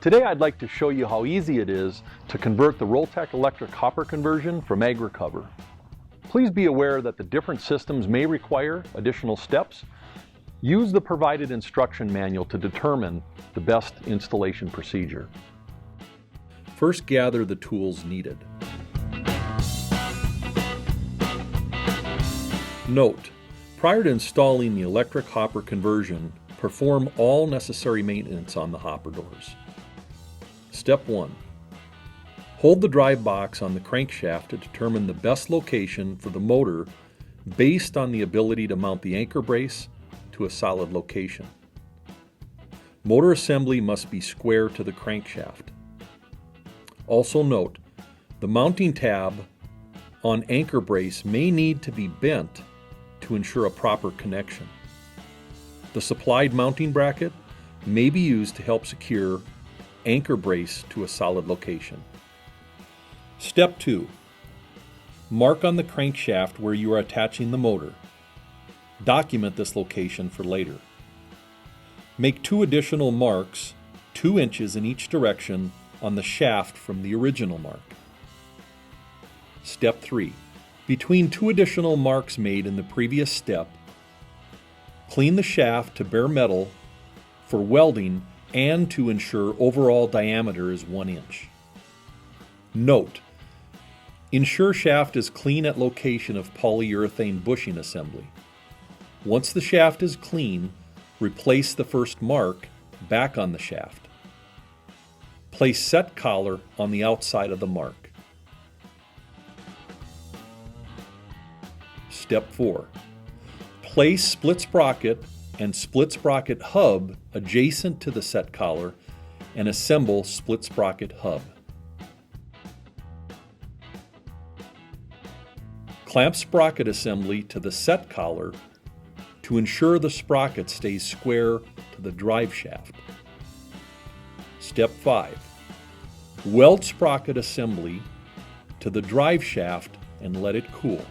Today I'd like to show you how easy it is to convert the ROLTEC electric copper conversion from AgriCover. Please be aware that the different systems may require additional steps. Use the provided instruction manual to determine the best installation procedure. First, gather the tools needed. Note: prior to installing the electric hopper conversion, perform all necessary maintenance on the hopper doors. Step 1. Hold the drive box on the crankshaft to determine the best location for the motor based on the ability to mount the anchor brace to a solid location. Motor assembly must be square to the crankshaft. Also note, the mounting tab on anchor brace may need to be bent to ensure a proper connection. The supplied mounting bracket may be used to help secure anchor brace to a solid location. Step 2. Mark on the crankshaft where you are attaching the motor. Document this location for later. Make 2 additional marks, 2 inches in each direction, on the shaft from the original mark. Step 3. Between 2 additional marks made in the previous step, clean the shaft to bare metal for welding and to ensure overall diameter is 1 inch. Note: ensure shaft is clean at location of polyurethane bushing assembly. Once the shaft is clean, replace the first mark back on the shaft. Place set collar on the outside of the mark. Step 4. Place split sprocket and split sprocket hub adjacent to the set collar and assemble split sprocket hub. Clamp sprocket assembly to the set collar to ensure the sprocket stays square to the drive shaft. Step 5. Weld sprocket assembly to the drive shaft and let it cool.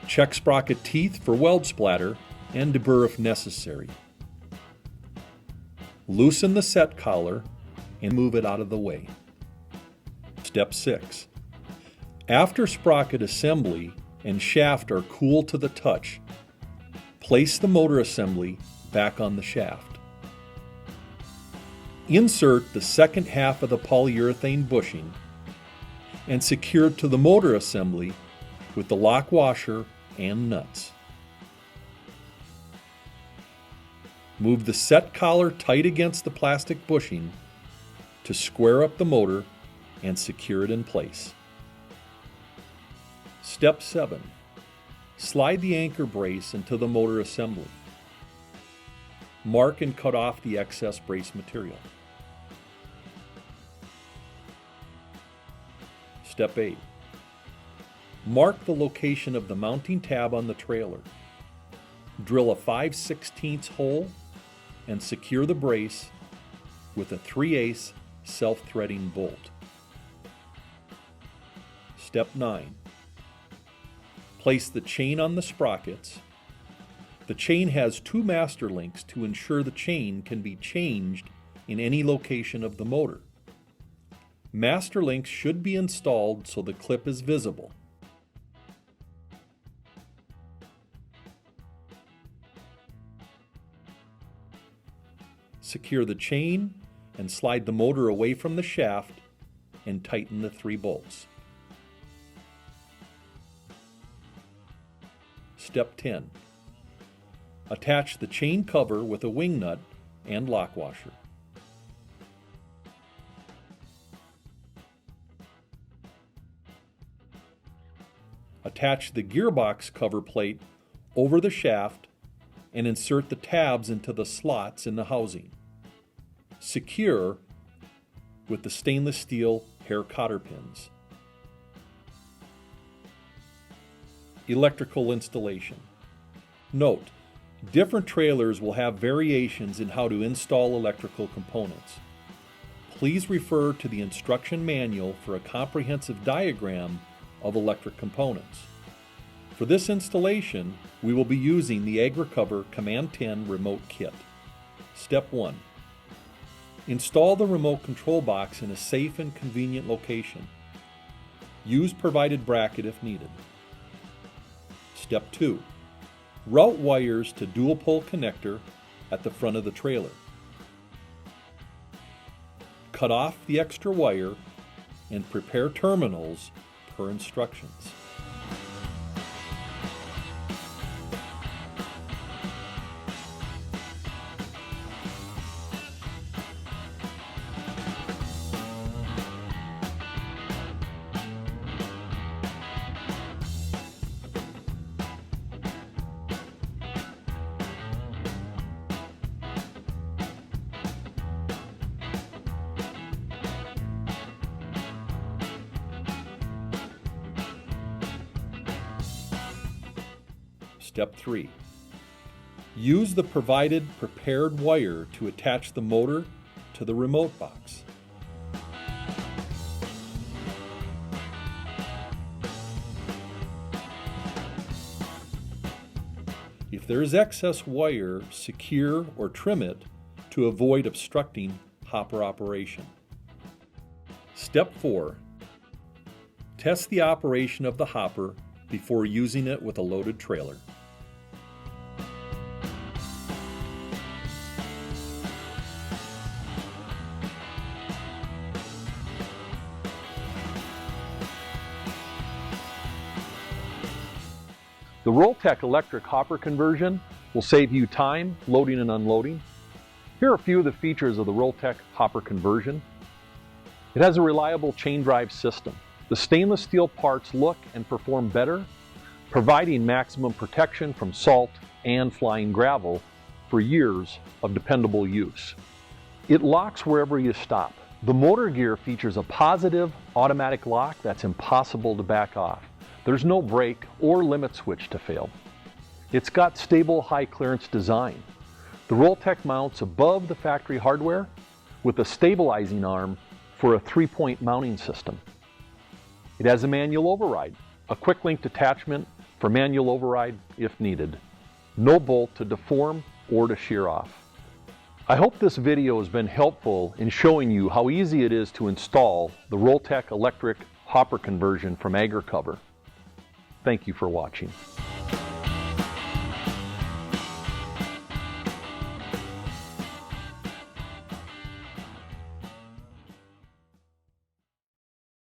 Check sprocket teeth for weld splatter and deburr if necessary. Loosen the set collar and move it out of the way. Step 6. After sprocket assembly and shaft are cool to the touch, place the motor assembly back on the shaft. Insert the second half of the polyurethane bushing and secure it to the motor assembly with the lock washer and nuts. Move the set collar tight against the plastic bushing to square up the motor and secure it in place. Step 7. Slide the anchor brace into the motor assembly. Mark and cut off the excess brace material. Step 8. Mark the location of the mounting tab on the trailer. Drill a 5/16 hole and secure the brace with a 3/8 self-threading bolt. Step 9. Place the chain on the sprockets. The chain has 2 master links to ensure the chain can be changed in any location of the motor. Master links should be installed so the clip is visible. Secure the chain and slide the motor away from the shaft and tighten the 3 bolts. Step 10. Attach the chain cover with a wing nut and lock washer. Attach the gearbox cover plate over the shaft and insert the tabs into the slots in the housing. Secure with the stainless steel hair cotter pins. Electrical installation. Note: different trailers will have variations in how to install electrical components. Please refer to the instruction manual for a comprehensive diagram of electric components. For this installation, we will be using the AgriCover Command 10 remote kit. Step 1. Install the remote control box in a safe and convenient location. Use provided bracket if needed. Step 2. Route wires to dual pole connector at the front of the trailer. Cut off the extra wire and prepare terminals per instructions. Step 3. Use the provided prepared wire to attach the motor to the remote box. If there is excess wire, secure or trim it to avoid obstructing hopper operation. Step 4. Test the operation of the hopper before using it with a loaded trailer. The ROLTEC electric hopper conversion will save you time loading and unloading. Here are a few of the features of the ROLTEC hopper conversion. It has a reliable chain drive system. The stainless steel parts look and perform better, providing maximum protection from salt and flying gravel for years of dependable use. It locks wherever you stop. The motor gear features a positive automatic lock that's impossible to back off. There's no brake or limit switch to fail. It's got stable high clearance design. The ROLTEC mounts above the factory hardware with a stabilizing arm for a 3-point mounting system. It has a manual override, a quick link attachment for manual override if needed. No bolt to deform or to shear off. I hope this video has been helpful in showing you how easy it is to install the ROLTEC electric hopper conversion from AgriCover. Thank you for watching.